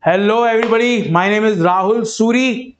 Hello everybody, my name is Rahul Suri.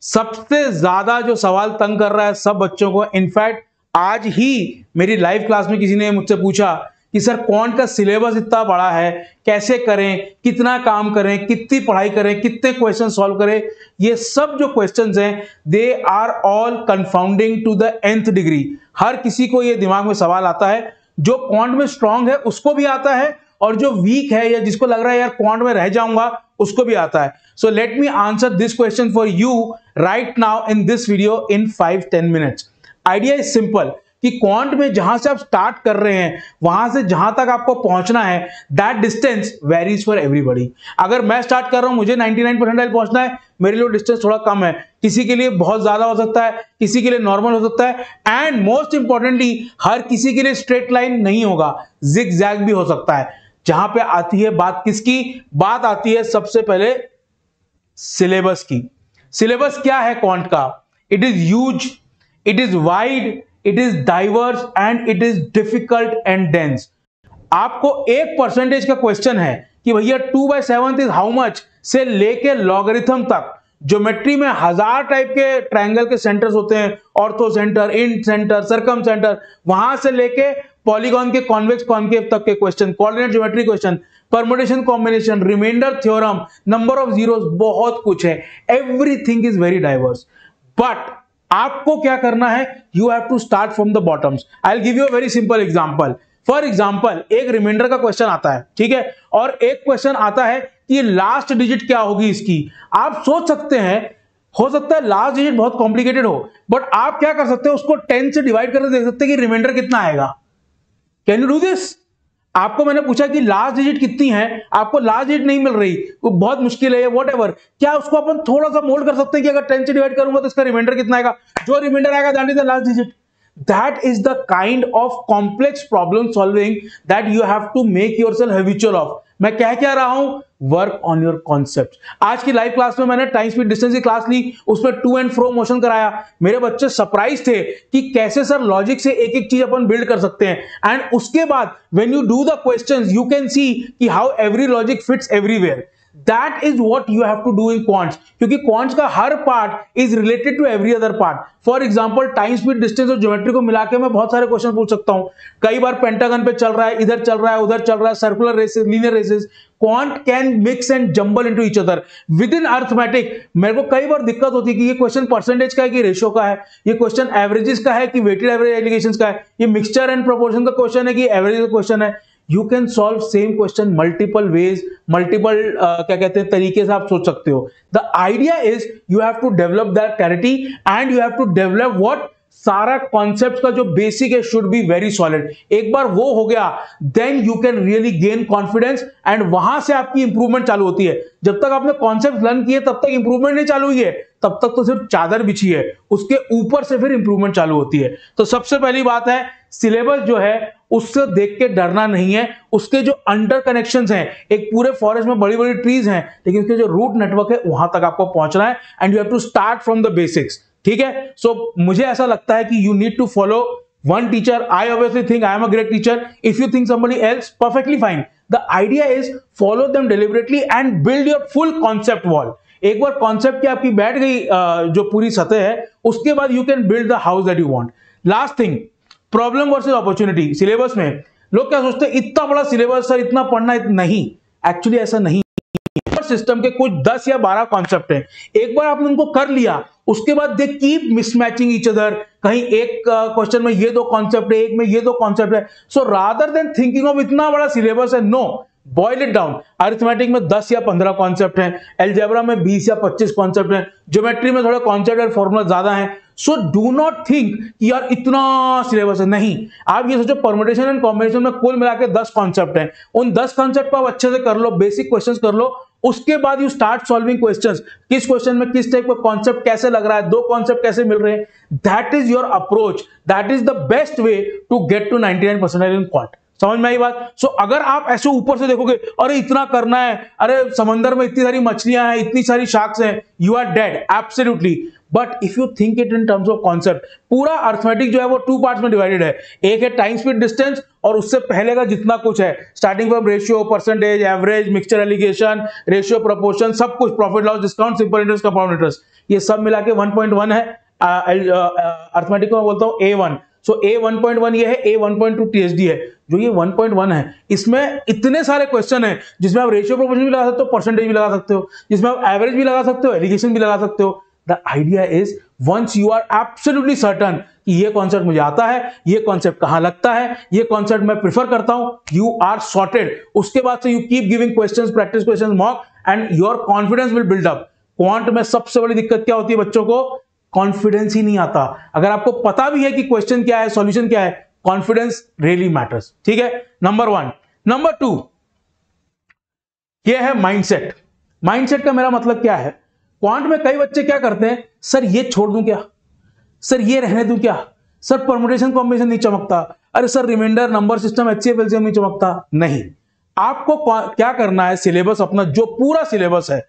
सबसे ज्यादा जो सवाल तंग कर रहा है सब बच्चों को, इनफैक्ट आज ही मेरी लाइव क्लास में किसी ने मुझसे पूछा कि सर क्वांट का सिलेबस इतना बड़ा है, कैसे करें, कितना काम करें, कितनी पढ़ाई करें, कितने क्वेश्चन सॉल्व करें। ये सब जो क्वेश्चंस हैं they are all confounding to the nth degree. हर किसी को ये दिमाग में सवाल आता है। जो क्वांट में स्ट्रांग है उसको भी आता है, और जो वीक है या जिसको लग रहा है यार क्वांट में रह जाऊंगा उसको भी आता है। So let me answer this question for you right now in this video in 5-10 minutes. Idea is simple कि क्वांट में जहां से आप स्टार्ट कर रहे हैं वहां से जहां तक आपको पहुंचना है, that distance varies for everybody. अगर मैं स्टार्ट कर रहा हूं, मुझे 99 परसेंटाइल पहुंचना है, मेरे लिए डिस्टेंस थोड़ा कम है, किसी के लिए बहुत ज्यादा हो सकता है, किसी के लिए नॉर्मल हो सकता है, एंड मोस्ट इंपॉर्टेंटली हर किसी के लिए स्ट्रेट लाइन नहीं होगा, जिग जैग भी हो सकता है। जहां पे आती है बात किसकी? बात आती है सबसे पहले सिलेबस की। सिलेबस क्या है क्वांट का? It is huge, it is wide, it is diverse and it is difficult and dense. आपको 1% का क्वेश्चन है कि भैया 2/7 इज हाउ मच से लेके लॉगरिथम तक। ज्योमेट्री में 1000 टाइप के ट्रायंगल के सेंटर्स होते हैं, orthocentre, incentre, circumcentre, वहां से लेके पॉलीगॉन के कॉन्वेक्स कॉन्केव तक के question, coordinate geometry question, permutation combination, remainder theorem, number of zeros, बहुत कुछ है। Everything is very diverse. But आपको क्या करना है? You have to start from the bottoms. I will give you a very simple example. For example, एक remainder का question आता है, ठीक है, और एक क्वेश्चन आता है कि लास्ट डिजिट क्या होगी इसकी। आप सोच सकते हैं, हो सकता है लास्ट डिजिट बहुत कॉम्प्लिकेटेड हो, बट आप क्या कर सकते हो, उसको 10 से डिवाइड करके देख सकते हैं कि रिमाइंडर कितना आएगा। Can you do this? आपको मैंने पूछा कि लास्ट डिजिट कितनी है, आपको लास्ट डिजिट नहीं मिल रही, वो बहुत मुश्किल है, व्हाटएवर, क्या उसको अपन थोड़ा सा मोल्ड कर सकते हैं कि अगर 10 से डिवाइड करूंगा तो इसका रिमाइंडर कितना आएगा? जो रिमाइंडर आएगा that is the last digit. That is the kind of complex problem solving that you have to make yourself habitual of. मैं क्या रहा हूं? Work on your concept. आज की लाइव क्लास में मैंने टाइम स्पीड डिस्टेंस की क्लास ली, उसमें टू एंड फ्रो मोशन कराया। मेरे बच्चे सरप्राइज थे कि कैसे सर लॉजिक से एक एक चीज अपन बिल्ड कर सकते हैं। एंड उसके बाद when you do the questions you can see कि how every logic fits everywhere. That is what you have to do in quants, क्योंकि quants का हर part is related to every other part. For example, time speed distance और geometry को मिला के मैं बहुत सारे क्वेश्चन पूछ सकता हूं। कई बार पेंटागन पे चल रहा है, इधर चल रहा है, उधर चल रहा है, circular races, linear races. Quant can mix and jumble into each other within arithmetic. मेरे को कई बार दिक्कत होती है कि ये क्वेश्चन परसेंटेज का है कि रेशियो का है, ये क्वेश्चन एवरेजेस का है कि वेटेड एवरेज एलिगेशंस का है, ये मिक्सचर एंड प्रोपोर्शन का क्वेश्चन है कि एवरेज का क्वेश्चन है। You can solve same question multiple ways, multiple क्या कहते हैं तरीके से आप सोच सकते हो। The idea is you have to develop that clarity and you have to develop what, सारा कॉन्सेप्ट का जो बेसिक है शुड बी वेरी सॉलिड। एक बार वो हो गया then you can really gain confidence and वहां से आपकी इंप्रूवमेंट चालू होती है। जब तक आपने कॉन्सेप्ट लर्न किए तब तक इंप्रूवमेंट नहीं चालू हुई है, तब तक तो सिर्फ चादर बिछी है, उसके ऊपर से फिर इंप्रूवमेंट चालू होती है। तो सबसे पहली बात है, सिलेबस जो है उससे देख के डरना नहीं है। उसके जो अंडर कनेक्शंस हैं, एक पूरे फॉरेस्ट में बड़ी बड़ी ट्रीज हैं, लेकिन उसके जो रूट नेटवर्क है वहां तक आपको पहुंचना है and you have to start from the basics. ठीक है, सो मुझे ऐसा लगता है कि you need to follow one teacher. I obviously think I am a great teacher. If you think somebody else, perfectly fine. The idea is follow them deliberately and build your full concept wall. एक बार concept की आपकी बैठ गई जो पूरी सतह है, उसके बाद you can build the house that you want. Last thing, problem versus opportunity. Syllabus में लोग क्या सोचते हैं, इतना बड़ा सिलेबस सर, इतना पढ़ना, नहीं, एक्चुअली ऐसा नहीं। सिस्टम के कुछ 10 या 12 कॉन्सेप्ट हैं, एक बार आपने उनको कर लिया उसके बाद they keep mismatching each other. कहीं एक क्वेश्चन में ये दो कॉन्सेप्ट है, एक में ये दो कॉन्सेप्ट है। So rather than thinking of इतना बड़ा सिलेबस है, no, boil it down. Arithmetic में 10 या 15 कॉन्सेप्ट हैं, अलजेब्रा में 20 या 25 कॉन्सेप्ट हैं, ज्योमेट्री में थोड़े कॉन्सेप्ट और फॉर्मूला ज्यादा हैं। सो डू नॉट थिंक कि यार इतना सिलेबस है, नहीं। आप ये सोचो परम्यूटेशन एंड कॉम्बिनेशन में कुल मिला के 10 कॉन्सेप्ट हैं, उन 10 कॉन्सेप्ट को आप अच्छे से कर लो, बेसिक क्वेश्चंस कर लो, उसके बाद यू स्टार्ट सॉल्विंग क्वेश्चंस। किस क्वेश्चन में किस टाइप का कॉन्सेप्ट कैसे लग रहा है, दो कॉन्सेप्ट कैसे मिल रहे हैं, that is your approach, that is the best way to get to 99% in quant. समझ में आई बात? सो अगर आप ऐसे ऊपर से देखोगे, अरे इतना करना है, अरे समंदर में इतनी सारी मछलियां हैं, इतनी सारी शार्क्स हैं, you are dead. Absolutely but if you think it in terms of concept, पूरा अर्थमेटिक जो है वो 2 पार्ट्स में डिवाइडेड है। एक है टाइम स्पीड डिस्टेंस और उससे पहले का जितना कुछ है, starting from ratio, percentage, average, mixture allegation, ratio, proportion, सब कुछ, profit loss, discount, simple interest, compound interest, ये सब मिला के 1.1 है। अर्थमेटिक को मैं बोलता हूं A1। सो A 1.1 ये है, A 1.2 TSD है। जो ये 1.1 है इसमें इतने सारे क्वेश्चन हैं जिसमें आप रेशियो, प्रोपोर्शन भी लगा सकते हो, परसेंटेज भी लगा सकते हो, जिसमें आप एवरेज भी लगा सकते हो, एलिगेशन भी लगा सकते हो। The idea is once you are absolutely certain कि ये कॉन्सेप्ट मुझे आता है, ये कॉन्सेप्ट कहां लगता है, ये कॉन्सेप्ट मैं प्रिफर करता हूं, यू आर सॉर्टेड। उसके बाद से you keep giving questions, practice questions, mock, and your confidence will build up. Quant में सबसे बड़ी दिक्कत क्या होती है बच्चों को? कॉन्फिडेंस ही नहीं आता। अगर आपको पता भी है कि क्वेश्चन क्या है, सॉल्यूशन क्या है, कॉन्फिडेंस रियली मैटर्स। ठीक है, नंबर 1। नंबर 2 ये है माइंडसेट। माइंडसेट का मेरा मतलब क्या है? क्वांट में कई बच्चे क्या करते हैं, सर ये छोड़ दूं क्या, सर ये रहने दूं क्या, सर परमुटेशन कॉम्बिनेशन नहीं चमकता, अरे sir remainder, number system, HCF LCM नहीं चमकता। नहीं, आपको क्या करना है, सिलेबस अपना जो पूरा सिलेबस है,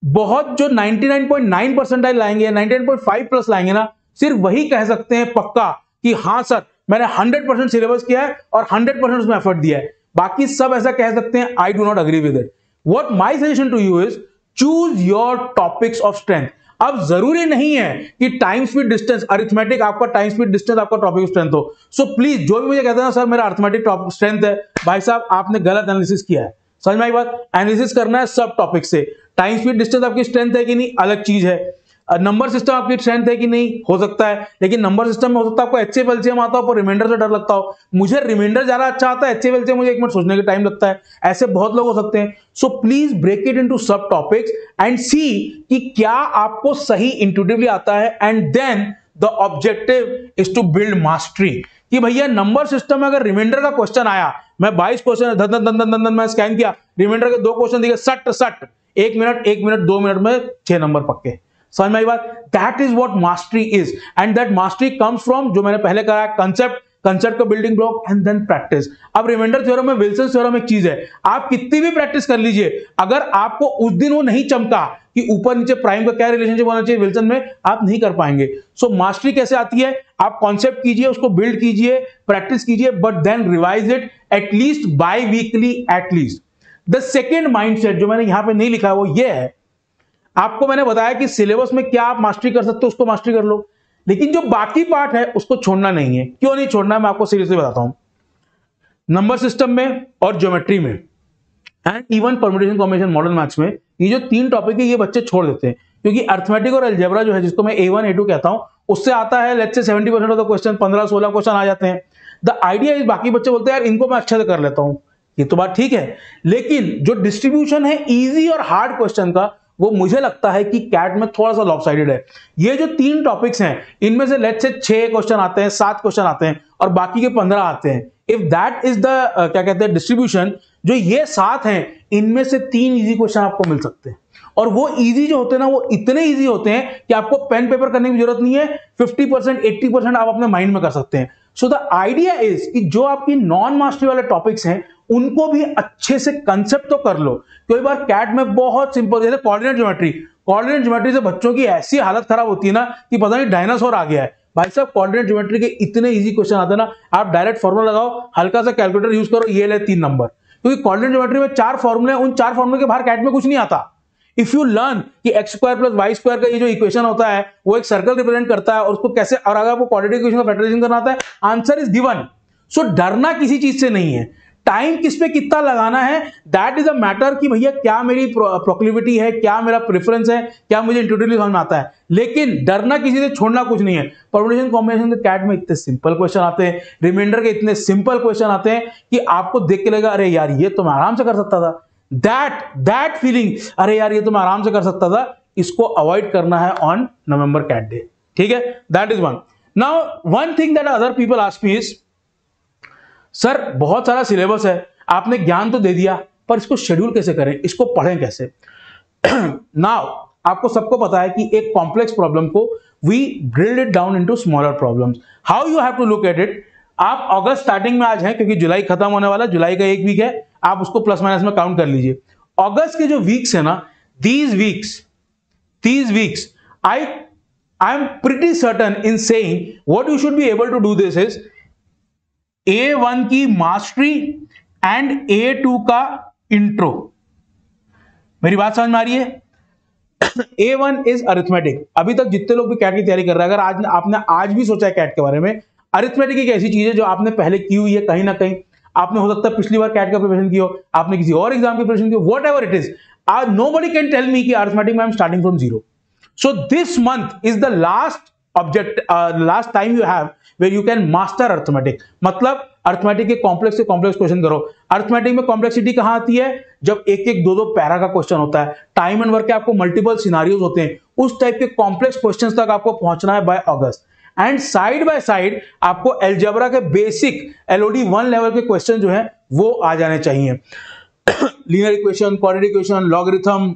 बहुत जो 99.9 परसेंटाइल लाएंगे, 99.5 प्लस लाएंगे ना, सिर्फ वही कह सकते हैं पक्का कि हाँ सर मैंने 100% सिलेबस किया है और 100% उसमें एफर्ट दिया है। बाकी सब ऐसा कह सकते हैं I do not agree with it. What my suggestion to you is choose your topics of strength. अब जरूरी नहीं है कि टाइम स्पीड डिस्टेंस, अरिथमेटिक आपका टाइम स्पीड डिस्टेंस आपका टॉपिक ऑफ स्ट्रेंथ हो। सो प्लीज जो भी मुझे कहते हैं ना सर मेरा अरिथमेटिक टॉपिक स्ट्रेंथ है, भाई साहब आपने गलत एनालिसिस किया है। समझ में आई बात? एनालिसिस करना है सब टॉपिक से। टाइम स्पीड डिस्टेंस आपकी स्ट्रेंथ है कि नहीं, अलग चीज है। नंबर सिस्टम आपकी स्ट्रेंथ है कि नहीं, हो सकता है, लेकिन नंबर सिस्टम में हो सकता है आपको HCF LCM आता हो, रिमाइंडर से डर लगता हो। मुझे रिमाइंडर ज्यादा अच्छा आता है, HCF LCM मुझे 1 मिनट सोचने का टाइम लगता है। ऐसे बहुत लोग हो सकते हैं। So please break it into sub topics and see कि क्या आपको सही इंट्यूटिवली आता है, and then the objective is to build mastery. कि भैया नंबर सिस्टम में अगर रिमाइंडर का क्वेश्चन आया, मैं 22 क्वेश्चन धन मैं स्कैन किया, रिमाइंडर के 2 क्वेश्चन दिखे, सट सट 1 मिनट 2 मिनट में 6 नंबर पक्के। समझ में आई बात? That is what mastery is, and that mastery comes from, जो मैंने पहले कहा, कंसेप्ट का building block and then practice. अब रिमाइंडर थ्योरम में, विल्सन थ्योरम एक चीज है, आप कितनी भी प्रैक्टिस कर लीजिए, अगर आपको उस दिन वो नहीं चमका कि ऊपर नीचे प्राइम का क्या रिलेशनशिप होना चाहिए विल्सन में, आप नहीं कर पाएंगे। सो मास्टरी कैसे आती है? आप कॉन्सेप्ट कीजिए, उसको बिल्ड कीजिए, प्रैक्टिस कीजिए, but then revise it at least by weekly at least. The second mindset जो मैंने यहां पे नहीं लिखा है वो ये है, आपको मैंने बताया कि सिलेबस में क्या आप मास्टरी कर सकते हो उसको मास्टरी कर लो, लेकिन जो बाकी पार्ट है उसको छोड़ना नहीं है। क्यों नहीं छोड़ना है मैं आपको सीरियसली बताता हूं। नंबर सिस्टम में और ज्योमेट्री में and even permutation combination model maths में ये जो 3 टॉपिक है ये बच्चे छोड़ देते हैं, क्योंकि अर्थमेटिक और अलजेब्रा जो है, जिसको मैं A1 A2 कहता हूं, उससे आता है लेट्स से 70% ऑफ द क्वेश्चन, 15-16 क्वेश्चन आ जाते हैं। द आइडिया इज, बाकी बच्चे बोलते हैं यार इनको मैं अच्छे से कर लेता हूं, ये तो बात ठीक है, लेकिन जो डिस्ट्रीब्यूशन है इजी और हार्ड क्वेश्चन का, वो मुझे लगता है कि कैट में थोड़ा सा लॉपसाइडेड है। ये जो 3 टॉपिक्स हैं इनमें से लेट्स से 6 क्वेश्चन आते हैं, 7 क्वेश्चन आते हैं और बाकी के 15 आते हैं। इफ दैट इज द क्या कहते हैं डिस्ट्रीब्यूशन, जो ये 7 हैं इनमें से 3 इजी क्वेश्चन आपको मिल सकते हैं, और वो इजी जो होते हैं ना वो इतने इजी होते हैं कि आपको पेन पेपर करने की जरूरत नहीं है। 50% 80% आप अपने माइंड में कर सकते हैं। सो द आइडिया इज कि जो आपकी नॉन मास्टरी वाले टॉपिक्स हैं उनको भी अच्छे से कंसेप्ट तो कर लो। कई बार कैट में बहुत सिंपल, जैसे कोऑर्डिनेट ज्योमेट्री से बच्चों की ऐसी हालत खराब होती है ना कि पता नहीं डायनासोर आ गया है। भाई साहब कोऑर्डिनेट ज्योमेट्री के इतने इजी क्वेश्चन आते हैं ना, आप डायरेक्ट फॉर्मूला लगाओ, हल्का सा कैलकुलेटर यूज करो, ये ले 3 नंबर। क्योंकि कोऑर्डिनेट ज्योमेट्री में 4 फॉर्मूले, उन 4 फॉर्मूले के बाहर कैट में कुछ नहीं आता। इफ यू लर्न कि x² + y² का ये जो इक्वेशन होता है वो एक सर्कल रिप्रेजेंट करता है और उसको कैसे, और अगर आपको क्वाड्रेटिक इक्वेशन का फैक्टराइजेशन करना आता है, आंसर इज गिवन। सो डरना किसी चीज से नहीं है। टाइम किस पे कितना लगाना है दैट इज अ मैटर, कि भैया क्या मेरी प्रोक्लिविटी है, क्या मेरा प्रेफरेंस है, क्या मुझे इंट्यूटिवली समझ में आता है, लेकिन डरना किसी से, छोड़ना कुछ नहीं है। परम्यूटेशन कॉम्बिनेशन के कैट में इतने सिंपल क्वेश्चन आते हैं, रिमाइंडर के इतने सिंपल क्वेश्चन आते हैं कि आपको देख के लगेगा अरे यार ये तो मैं आराम से कर सकता था। दैट फीलिंग, अरे यार ये तो मैं आराम से कर सकता था, इसको अवॉइड करना है ऑन नवंबर कैट डे। ठीक है, that is one. Now one thing that other people ask me is, sir बहुत सारा सिलेबस है, आपने ज्ञान तो दे दिया, पर इसको शेड्यूल कैसे करें, इसको पढ़ें कैसे? नाउ आपको सबको पता है कि एक कॉम्प्लेक्स प्रॉब्लम को we drilled it down into smaller problems. How you have to look at it? आप अगस्त स्टार्टिंग में आज हैं, क्योंकि जुलाई खत्म होने वाला, जुलाई का 1 वीक है, आप उसको प्लस माइनस में काउंट कर लीजिए। अगस्त के जो वीक्स है ना, these weeks I I am pretty certain in saying what you should be able to do this is A1 की मास्टरी एंड A2 का इंट्रो। मेरी बात समझ में आ रही है? A1 is arithmetic. अभी तक जितने लोग भी कैट की तैयारी कर रहे हैं, अगर आज आपने आज भी सोचा है कैट के बारे में, अरिथमेटिक एक ऐसी चीज है जो आपने पहले की हुई है, कहीं ना कहीं आपने हो सकता है पिछली बार कैट का प्रिपरेशन किया हो, आपने किसी और एग्जाम की प्रिपरेशन की हो, whatever it is, nobody can tell me कि अरिथमेटिक में I am starting from zero. So this month is the last time you have where you can master arithmetic। मतलब अर्थमेटिक के complex से complex question करो। Arithmetic में complexity कहां आती है? जब एक एक दो दो पैरा का क्वेश्चन होता है, टाइम एंड वर्क के आपको मल्टीपल सिनारियोज होते हैं, उस टाइप के कॉम्प्लेक्स क्वेश्चंस तक आपको पहुंचना है by August. And side by side आपको अलजेब्रा के बेसिक LOD 1 लेवल के क्वेश्चन जो है वो आ जाने चाहिए। Linear equation, quadratic equation, logarithm,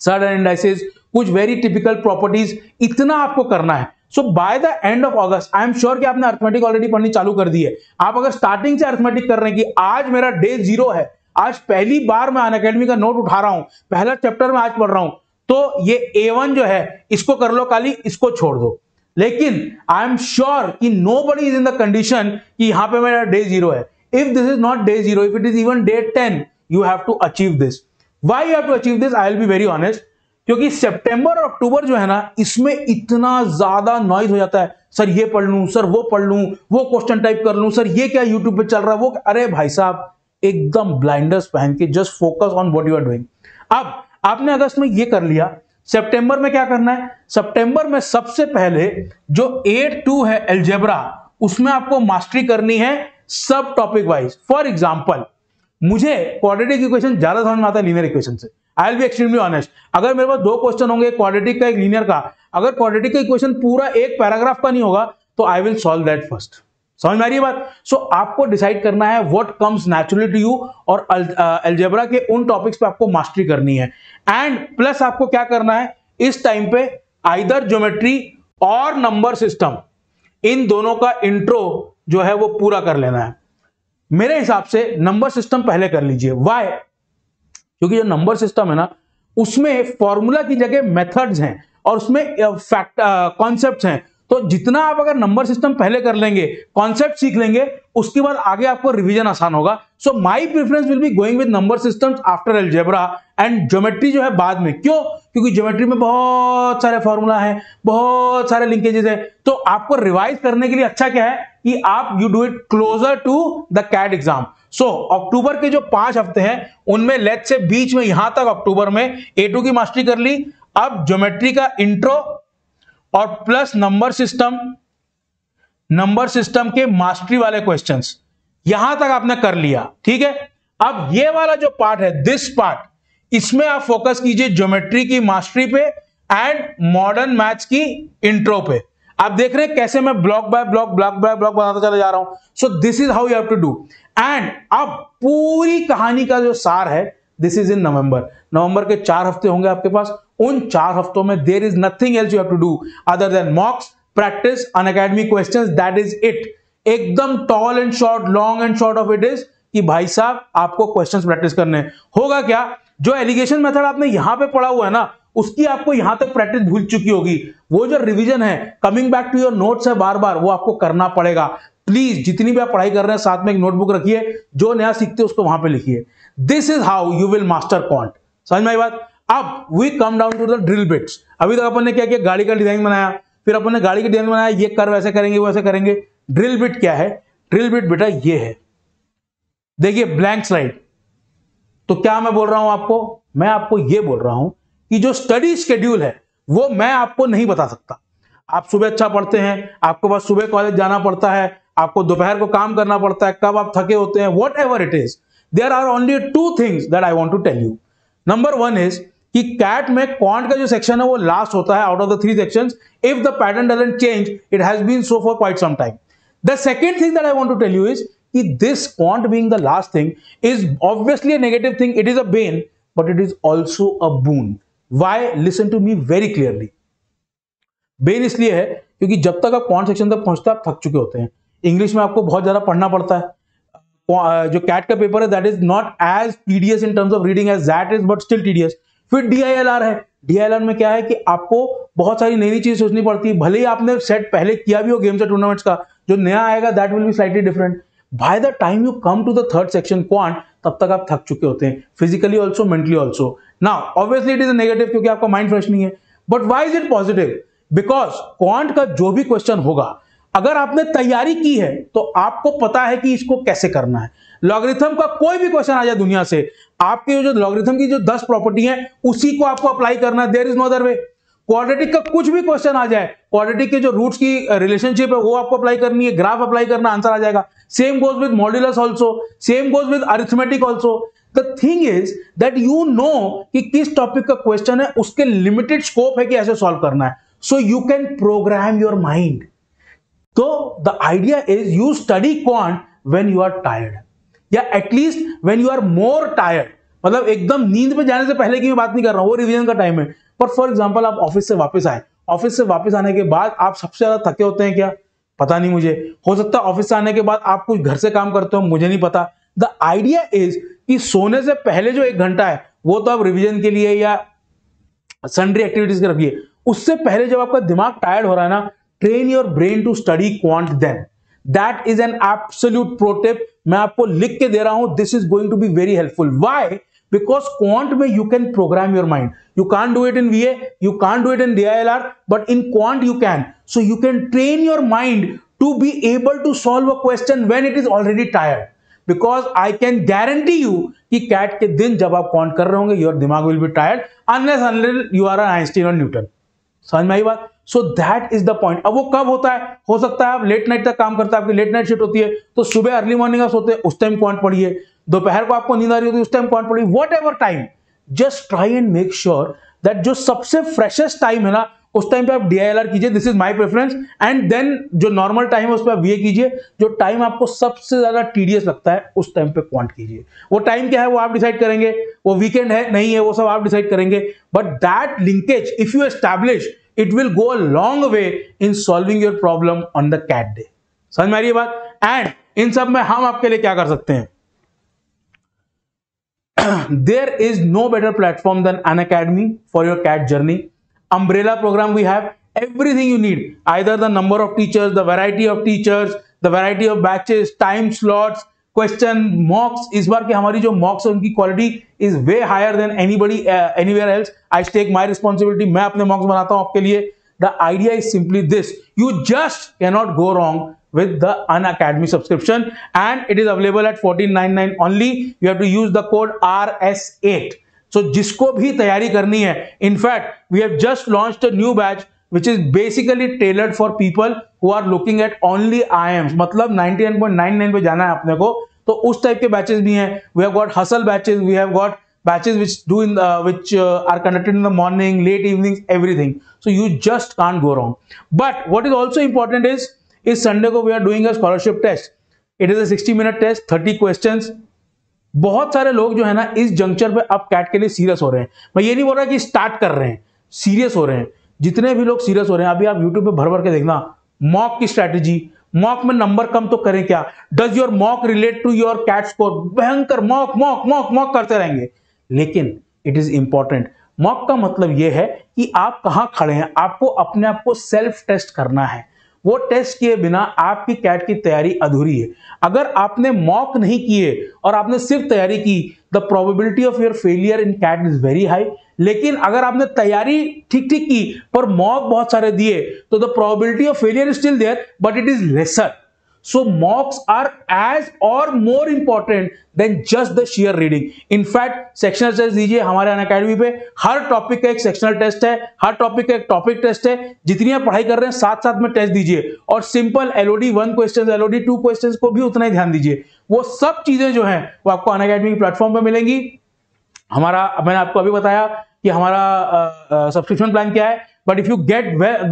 surds indices, कुछ वेरी टिपिकल प्रॉपर्टीज, इतना आपको करना है। So by the end of August I am sure कि आपने अर्थमेटिक ऑलरेडी पढ़नी चालू कर दी है। आप अगर स्टार्टिंग से अर्थमेटिक कर रहे हैं कि आज मेरा डे 0 है, आज पहली बार मैं अनअकैडमी का नोट उठा रहा हूं, पहला चैप्टर में आज पढ़ रहा हूं, तो ये A1 जो है इसको कर लो, खाली इसको छोड़ दो। लेकिन आई एम श्योर कि nobody is in the condition कि यहां पे मेरा डे 0 है। If this is not day 0, if it is even day 10, you have to achieve this. Why you have to achieve this? I will be very honest, क्योंकि सितंबर और अक्टूबर जो है ना, इसमें इतना ज्यादा नॉइज हो जाता है, सर ये पढ़ लूं, सर वो पढ़ लूं, वो क्वेश्चन टाइप कर लूं, सर ये क्या यूट्यूब पे चल रहा है, वो अरे भाई साहब एकदम ब्लाइंडर्स पहन के just focus on what you are doing. अब आपने अगस्त में ये कर लिया, सितंबर में क्या करना है? सितंबर में सबसे पहले जो 8-2 है अलजेब्रा, उसमें आपको मास्टरी करनी है सब टॉपिक वाइज। फॉर एग्जांपल, मुझे क्वाड्रेटिक इक्वेशन ज्यादा समझ में आता है लीनियर इक्वेशन से। आई विल बी एक्सट्रीमली ऑनेस्ट, अगर मेरे पास दो क्वेश्चन होंगे, क्वाड्रेटिक का एक लीनियर का, अगर क्वाड्रेटिक का इक्वेशन पूरा एक पैराग्राफ का नहीं होगा तो I will solve that first. समझ में आ रही है बात? सो आपको डिसाइड करना है what comes naturally to you, और अलजेब्रा के उन टॉपिक्स पे आपको मास्टरी करनी है। एंड प्लस आपको क्या करना है इस टाइम पे, आइदर ज्योमेट्री और नंबर सिस्टम, इन दोनों का इंट्रो जो है वो पूरा कर लेना है। मेरे हिसाब से नंबर सिस्टम पहले कर लीजिए। व्हाई? क्योंकि जो नंबर सिस्टम है ना, उसमें फॉर्मूला की जगह मेथड्स हैं और उसमें फैक्ट कॉन्सेप्ट्स हैं। तो जितना आप अगर नंबर सिस्टम पहले कर लेंगे, कॉन्सेप्ट सीख लेंगे, उसके बाद आगे आपको रिवीजन आसान होगा। So my preference will be going with number systems after algebra, and geometry जो है बाद में। क्यों? क्योंकि ज्योमेट्री में बहुत सारे फॉर्मूला हैं, बहुत सारे लिंकेजेस हैं। तो आपको रिवाइज करने के लिए अच्छा क्या है कि आप you do it closer to the CAT exam. So October के जो 5 हफ्ते हैं उनमें लेट्स से बीच में यहां तक अक्टूबर में A2 की मास्टरी कर ली, अब ज्योमेट्री का इंट्रो और प्लस नंबर सिस्टम के मास्टरी वाले क्वेश्चंस यहां तक आपने कर लिया, ठीक है। अब ये वाला जो पार्ट है, दिस पार्ट, इसमें आप फोकस कीजिए ज्योमेट्री की मास्टरी पे एंड मॉडर्न मैथ्स की इंट्रो पे। आप देख रहे हैं कैसे मैं ब्लॉक बाय ब्लॉक बनाता चला जा रहा हूं। So this is how you have to do. And अब पूरी कहानी का जो सार है, दिस इज इन नवंबर के 4 हफ्ते होंगे आपके पास। उन 4 हफ्तों में there is nothing else you have to do other than mocks, practice, Unacademy questions, that is it. एकदम tall and short, long and short of it is कि भाई साहब आपको क्वेश्चंस प्रैक्टिस करने हैं। होगा क्या, जो एलिगेशन मेथड आपने यहां पे पढ़ा हुआ है ना, उसकी आपको यहां तक प्रैक्टिस भूल चुकी होगी। वो जो रिवीजन है, coming back to your notes है बार बार, वो आपको करना पड़ेगा। प्लीज जितनी भी आप पढ़ाई कर रहे हैं साथ में एक नोटबुक रखिए, जो नया सीखते हैं उसको वहां पे लिखिए। This is how you will master quant. समझ में आई बात? अब we come down to the drill bits. अभी तक अपन ने क्या किया, गाड़ी का डिजाइन बनाया, फिर अपन ने गाड़ी का डिजाइन बनाया, ये कर वैसे करेंगे वैसे करेंगे। ड्रिल बिट क्या है? ड्रिल बिट बेटा ये है, देखिए ब्लैंक स्लाइड। तो क्या मैं बोल रहा हूं आपको, मैं आपको यह बोल रहा हूं कि जो स्टडी शेड्यूल है वो मैं आपको नहीं बता सकता। आप सुबह अच्छा पढ़ते हैं, आपको बस सुबह कॉलेज जाना पड़ता है, आपको दोपहर को काम करना पड़ता है, कब आप थके होते हैं, whatever it is, there are only 2 things that I want to tell you. Number 1 is कि कैट में क्वांट का जो सेक्शन है वो लास्ट होता है out of the 3 sections. If the pattern doesn't change, it has been so for quite some time. The second thing that I want to tell you is कि this quant being the last thing is obviously a negative thing. It is a bane, but it is also a boon. Why? Listen to me very clearly. Ben इसलिए है क्योंकि जब तक आप quant section तक पहुंचते हैं आप थक चुके होते हैं। इंग्लिश में आपको बहुत ज्यादा पढ़ना पड़ता है। जो कैट का पेपर है that is not as tedious in terms of reading as that is, but still tedious. फिर DILR है। DILR में क्या है कि आपको बहुत सारी नई नई चीज सोचनी पड़ती है, भले ही आपने सेट पहले किया भी हो गेम्स और टूर्नामेंट्स का, जो नया आएगा that will be slightly different. By the time you come to the third section quant, तब तक आप थक चुके होते हैं, physically also, mentally also. Now obviously it is a negative, क्योंकि आपका माइंड फ्रेश नहीं है। But why is it positive? Because quant का जो भी क्वेश्चन होगा, अगर आपने तैयारी की है तो आपको पता है कि इसको कैसे करना है। लॉगरिथम का कोई भी क्वेश्चन आ जाए दुनिया से, आपके जो लॉगरिथम की जो 10 प्रॉपर्टी है उसी को आपको अप्लाई करना है, there is no other way. Quadratic का कुछ भी क्वेश्चन आ जाए, क्वाड्रेटिक के जो रूट्स की रिलेशनशिप है वो आपको अप्लाई करनी है, ग्राफ अप्लाई करना, आंसर आ जाएगा। Same goes with modulus also, same goes with arithmetic also. The thing is that you know कि किस टॉपिक का क्वेश्चन है, उसके लिमिटेड स्कोप है कि ऐसे सॉल्व करना है, so you can program your mind. तो the idea is you study quant when you are tired, या at least when you are more tired. मतलब एकदम नींद पे जाने से पहले की मैं बात नहीं कर रहा हूं, वो रिवीजन का टाइम है। पर फॉर एग्जांपल आप ऑफिस से वापस आए, ऑफिस से वापस आने के बाद आप सबसे ज्यादा थके होते हैं क्या? पता नहीं मुझे, हो सकता है ऑफिस से आने के बाद आप कुछ घर से काम करते हो, मुझे नहीं पता। द आइडिया इज कि सोने से पहले जो 1 घंटा है वो तो आप रिवीजन के लिए या सन्ड्री एक्टिविटीज के रखिए। उससे पहले जब आपका दिमाग टायर्ड हो रहा है ना, train your brain to study quant then. That is an absolute pro tip, मैं आपको लिख के दे रहा हूं। This is going to be very helpful. Why? Because quant में you can program your mind. You can't do it in VA, you can't do it in DILR, but in quant you can. So you can train your mind to be able to solve a question when it is already tired. Because I can guarantee you कि CAT के दिन जब आप quant कर रहे होंगे, your दिमाग will be tired unless you are an Einstein or Newton. समझ में आई बात? So that is the point. अब वो कब होता है? हो सकता है आप लेट नाइट तक काम करते हैं, आपकी लेट नाइट शिफ्ट होती है, तो सुबह अर्ली मॉर्निंग आप सोते हैं, उस टाइम क्वांट पढ़िए। दोपहर को आपको नींद आ रही होती है, उस टाइम क्वांट पढ़िए। What ever time, just try and make sure that जो सबसे फ्रेशेस्ट टाइम है ना, उस टाइम पे आप DILR कीजिए, this is my preference. And then जो नॉर्मल टाइम है उस पर आप VA कीजिए। जो टाइम आपको सबसे ज्यादा टीडियस लगता है उस टाइम पे क्वांट कीजिए। वो टाइम क्या है वो आप डिसाइड करेंगे, वो वीकेंड है नहीं है वो सब आप डिसाइड करेंगे। But that linkage if you establish, it will go a long way in solving your problem on the CAT day. समझ में आ रही है बात? एंड इन सब में हम आपके लिए क्या कर सकते हैं? There is no better platform than Unacademy for your CAT journey. Umbrella program we have everything you need, either the number of teachers, the variety of teachers, the variety of batches, time slots, question, mocks. इस बार की हमारी जो mocks है उनकी quality is way higher than anybody anywhere else. I take my responsibility, मैं अपने mocks बनाता हूं आपके लिए। The idea is simply this, you just can not go wrong with the Unacademy subscription, and it is available at 1499 only. You have to use the code RS8. So जिसको भी तैयारी करनी है, in fact we have just launched a new batch which is basically tailored for people who are looking at only IIMs, मतलब 99.99 पे जाना है अपने को, तो उस टाइप के बैचेस भी हैं। We have got hustle batches, we have got batches which are conducted in the morning, late evenings, everything. So you just can't go wrong. But what is also important is इस Sunday को we are doing a scholarship test. It is a 60-minute test, 30 questions. बहुत सारे लोग जो है ना इस juncture पे अब कैट के लिए सीरियस हो रहे हैं। मैं ये नहीं बोल रहा कि स्टार्ट कर रहे हैं, सीरियस हो रहे हैं। जितने भी लोग सीरियस हो रहे हैं, अभी आप यूट्यूब पे भर भर के देखना मॉक की स्ट्रैटेजी। मॉक में नंबर कम तो करें क्या? Does your mock relate to your CAT score? भयंकर मॉक मॉक मॉक मॉक करते रहेंगे, लेकिन इट इज इंपॉर्टेंट। मॉक का मतलब यह है कि आप कहां खड़े हैं, आपको अपने आप को सेल्फ टेस्ट करना है। वो टेस्ट किए बिना आपकी कैट की तैयारी अधूरी है। अगर आपने मॉक नहीं किए और आपने सिर्फ तैयारी की, the probability of your failure in CAT is very high. लेकिन अगर आपने तैयारी ठीक ठीक की पर मॉक बहुत सारे दिए, तो the probability of failure is still there but it is lesser. So mocks are as or more important than just the sheer reading. In fact, sectional test दीजिए हमारे अनअकैडमी पे। हर टॉपिक का एक सेक्शनल टेस्ट है, हर topic का एक topic test है। जितनी आप पढ़ाई कर रहे हैं साथ साथ में टेस्ट दीजिए, और simple LOD 1 question, LOD 2 question को भी उतना ही ध्यान दीजिए। वो सब चीजें जो हैं वो आपको अनअकैडमी की प्लेटफॉर्म पे मिलेंगी। हमारा, मैंने आपको अभी बताया कि हमारा सब्सक्रिप्शन प्लान क्या है, but if you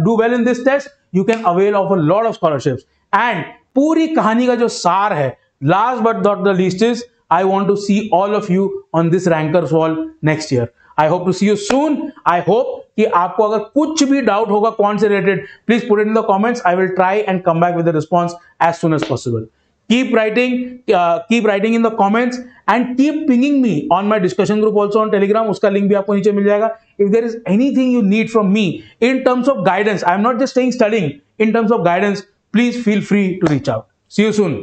do well in this test you can avail of a lot of scholarships. And पूरी कहानी का जो सार है, last but not the least, is I want to see all of you on this rankers wall next year. I hope to see you soon. I hope कि आपको अगर कुछ भी डाउट होगा कौन से related, please put it in the comments. I will try and come back with the response as soon as possible. keep writing in the comments and keep pinging me on my discussion group also on Telegram. उसका link भी आपको नीचे मिल जाएगा. If there is anything you need from me in terms of guidance, I am not just saying studying, in terms of guidance, please feel free to reach out. See you soon.